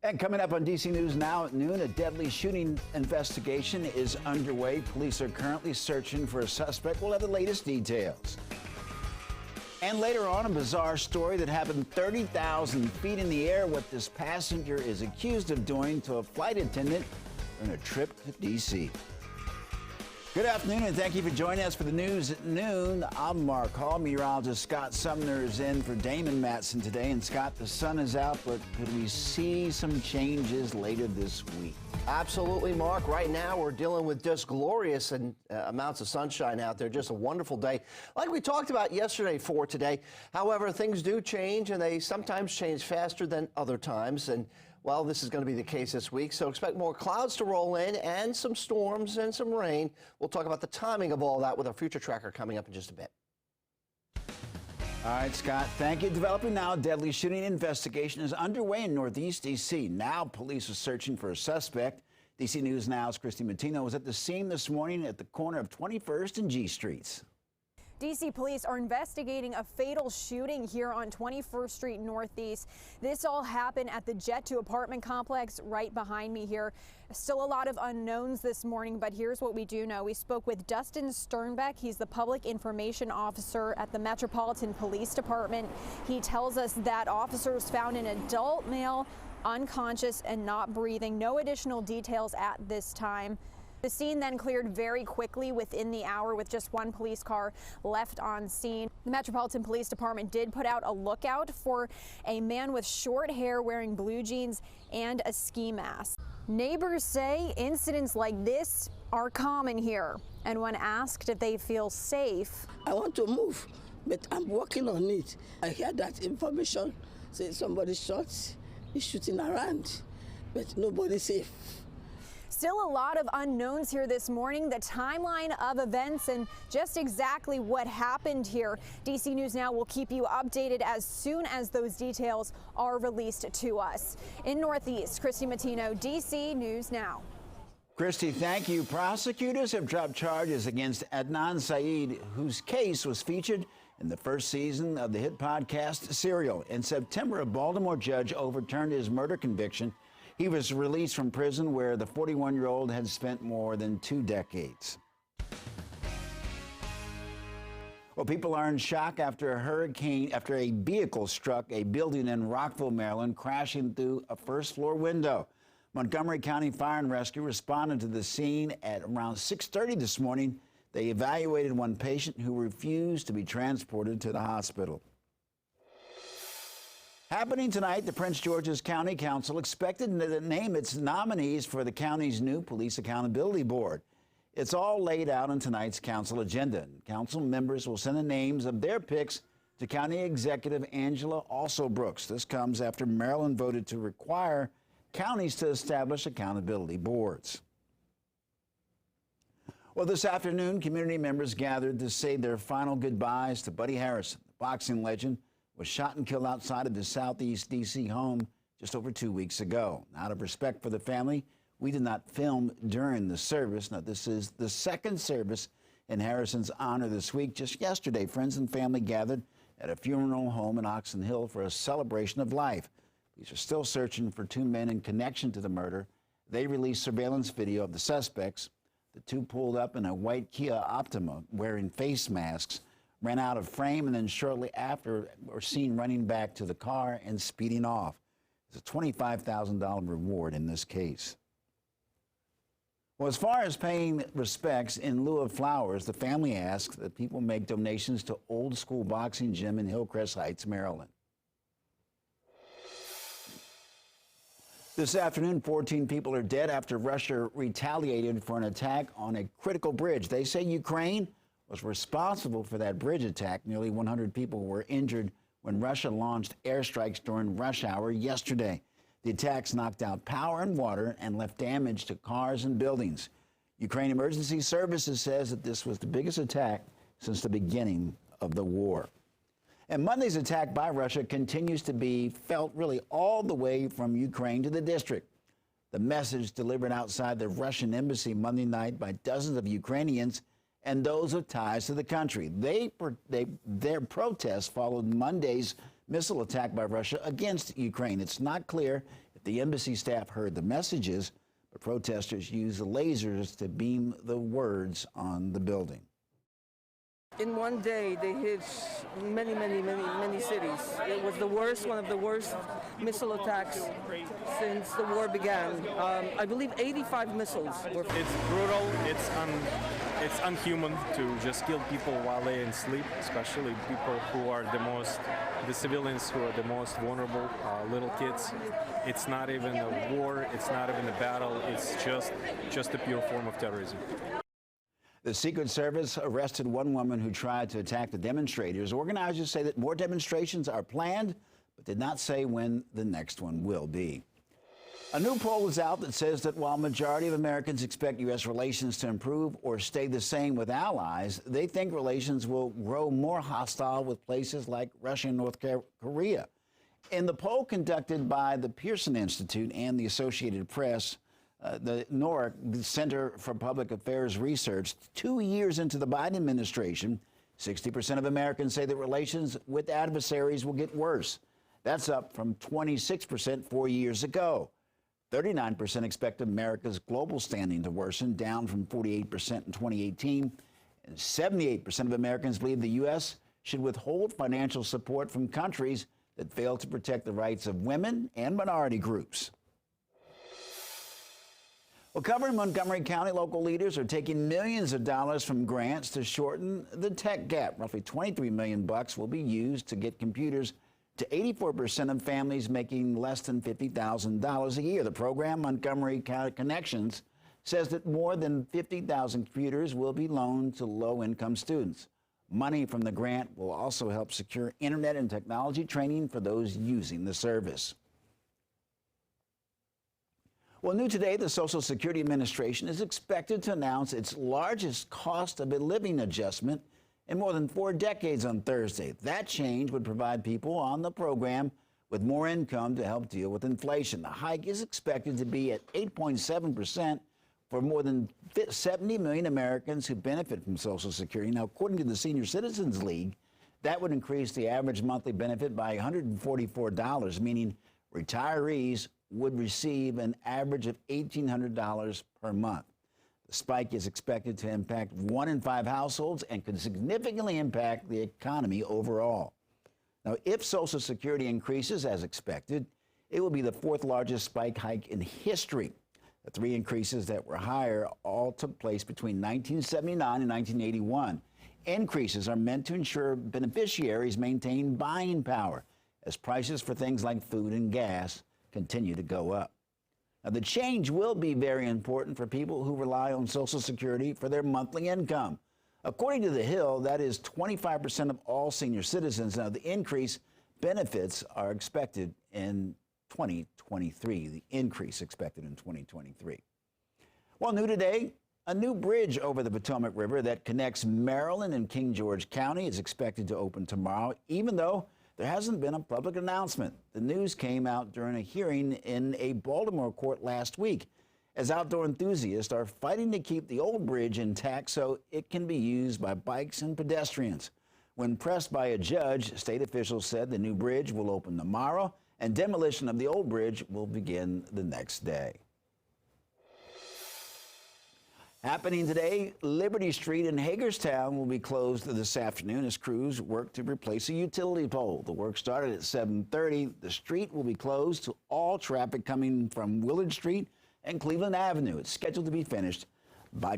And coming up on DC News Now at noon, a deadly shooting investigation is underway. Police are currently searching for a suspect. We'll have the latest details. And later on, a bizarre story that happened 30,000 feet in the air, what this passenger is accused of doing to a flight attendant on a trip to DC. Good afternoon, and thank you for joining us for the news at noon. I'm Mark Hall. Meteorologist Scott Sumner is in for Damon Matson today. And Scott, the sun is out, but could we see some changes later this week? Absolutely, Mark. Right now, we're dealing with just glorious amounts of sunshine out there. Just a wonderful day, like we talked about yesterday for today. However, things do change, and they sometimes change faster than other times. And well, this is going to be the case this week, so expect more clouds to roll in and some storms and some rain. We'll talk about the timing of all that with our future tracker coming up in just a bit. All right, Scott, thank you. Developing now, a deadly shooting investigation is underway in Northeast D.C. Now police are searching for a suspect. DC News Now's Christy Matino was at the scene this morning at the corner of 21st and G Streets. DC police are investigating a fatal shooting here on 21st Street Northeast. This all happened at the Jet 2 apartment complex right behind me here. Still a lot of unknowns this morning, but here's what we do know. We spoke with Dustin Sternbeck. He's the public information officer at the Metropolitan Police Department. He tells us that officers found an adult male unconscious and not breathing. No additional details at this time. The scene then cleared very quickly within the hour with just one police car left on scene. The Metropolitan Police Department did put out a lookout for a man with short hair wearing blue jeans and a ski mask. Neighbors say incidents like this are common here, and when asked if they feel safe, I want to move, but I'm working on it. I hear that information, say somebody shot, is shooting around, but nobody's safe. Still a lot of unknowns here this morning, the timeline of events and just exactly what happened here. DC News Now will keep you updated as soon as those details are released to us. In Northeast, Christy Matino, DC News Now. Christy, thank you. Prosecutors have dropped charges against Adnan Saeed, whose case was featured in the first season of the hit podcast Serial. In September, a Baltimore judge overturned his murder conviction. He was released from prison where the 41-year-old had spent more than 2 decades. Well, people are in shock after a vehicle struck a building in Rockville, Maryland, crashing through a first-floor window. Montgomery County Fire and Rescue responded to the scene at around 6:30 this morning. They evaluated one patient who refused to be transported to the hospital. Happening tonight, the Prince George's County Council expected to name its nominees for the county's new Police Accountability Board. It's all laid out on tonight's council agenda. Council members will send the names of their picks to County Executive Angela Alsobrooks. This comes after Maryland voted to require counties to establish accountability boards. Well, this afternoon, community members gathered to say their final goodbyes to Buddy Harrison, the boxing legend, was shot and killed outside of his Southeast D.C. home just over 2 weeks ago. Out of respect for the family, we did not film during the service. Now, this is the second service in Harrison's honor this week. Just yesterday, friends and family gathered at a funeral home in Oxon Hill for a celebration of life. Police are still searching for 2 men in connection to the murder. They released surveillance video of the suspects. The 2 pulled up in a white Kia Optima wearing face masks, ran out of frame, and then shortly after were seen running back to the car and speeding off. It's a $25,000 reward in this case. Well, as far as paying respects in lieu of flowers, the family asks that people make donations to Old School Boxing Gym in Hillcrest Heights, Maryland. This afternoon, 14 people are dead after Russia retaliated for an attack on a critical bridge. They say Ukraine was responsible for that bridge attack. Nearly 100 people were injured when Russia launched airstrikes during rush hour yesterday. The attacks knocked out power and water and left damage to cars and buildings. Ukraine Emergency Services says that this was the biggest attack since the beginning of the war. And Monday's attack by Russia continues to be felt really all the way from Ukraine to the district. The message delivered outside the Russian embassy Monday night by dozens of Ukrainians and those with ties to the country. Their protests followed Monday's missile attack by Russia against Ukraine. It's not clear if The embassy staff heard the messages, but protesters used lasers to beam the words on the building. In one day, they hit many cities. It was one of the worst missile attacks since the war began. I believe 85 missiles were. It's brutal. It's unhuman to just kill people while they're in sleep, especially people who are the civilians who are the most vulnerable, little kids. It's not even a war. It's not even a battle. It's just a pure form of terrorism. The Secret Service arrested one woman who tried to attack the demonstrators. Organizers say that more demonstrations are planned, but did not say when the next one will be. A new poll is out that says that while majority of Americans expect U.S. relations to improve or stay the same with allies, they think relations will grow more hostile with places like Russia and North Korea. In the poll conducted by the Pearson Institute and the Associated Press, the NORC, the Center for Public Affairs Research, 2 years into the Biden administration, 60% of Americans say that relations with adversaries will get worse. That's up from 26% 4 years ago. 39% expect America's global standing to worsen, down from 48% in 2018. And 78% of Americans believe the U.S. should withhold financial support from countries that fail to protect the rights of women and minority groups. Well, covering Montgomery County, local leaders are taking millions of dollars from grants to shorten the tech gap. Roughly $23 million will be used to get computers to 84% of families making less than $50,000 a year. The program, Montgomery County Connections, says that more than 50,000 computers will be loaned to low-income students. Money from the grant will also help secure internet and technology training for those using the service. Well, new today, the Social Security Administration is expected to announce its largest cost of a living adjustment in more than 4 decades on Thursday. That change would provide people on the program with more income to help deal with inflation. The hike is expected to be at 8.7% for more than 70 million Americans who benefit from Social Security. Now, according to the Senior Citizens League, that would increase the average monthly benefit by $144, meaning retirees would receive an average of $1,800 per month. The spike is expected to impact 1 in 5 households and could significantly impact the economy overall. Now, if Social Security increases as expected, it will be the 4th largest spike hike in history. The 3 increases that were higher all took place between 1979 and 1981. Increases are meant to ensure beneficiaries maintain buying power as prices for things like food and gas continue to go up. Now, the change will be very important for people who rely on Social Security for their monthly income. According to The Hill, that is 25% of all senior citizens. Now, the increase benefits are expected in 2023, the increase expected in 2023. Well, new today, a new bridge over the Potomac River that connects Maryland and King George County is expected to open tomorrow, even though there hasn't been a public announcement. The news came out during a hearing in a Baltimore court last week, as outdoor enthusiasts are fighting to keep the old bridge intact so it can be used by bikes and pedestrians. When pressed by a judge, state officials said the new bridge will open tomorrow and demolition of the old bridge will begin the next day. Happening today, Liberty Street in Hagerstown will be closed this afternoon as crews work to replace a utility pole. The work started at 7:30. The street will be closed to all traffic coming from Willard Street and Cleveland Avenue. It's scheduled to be finished by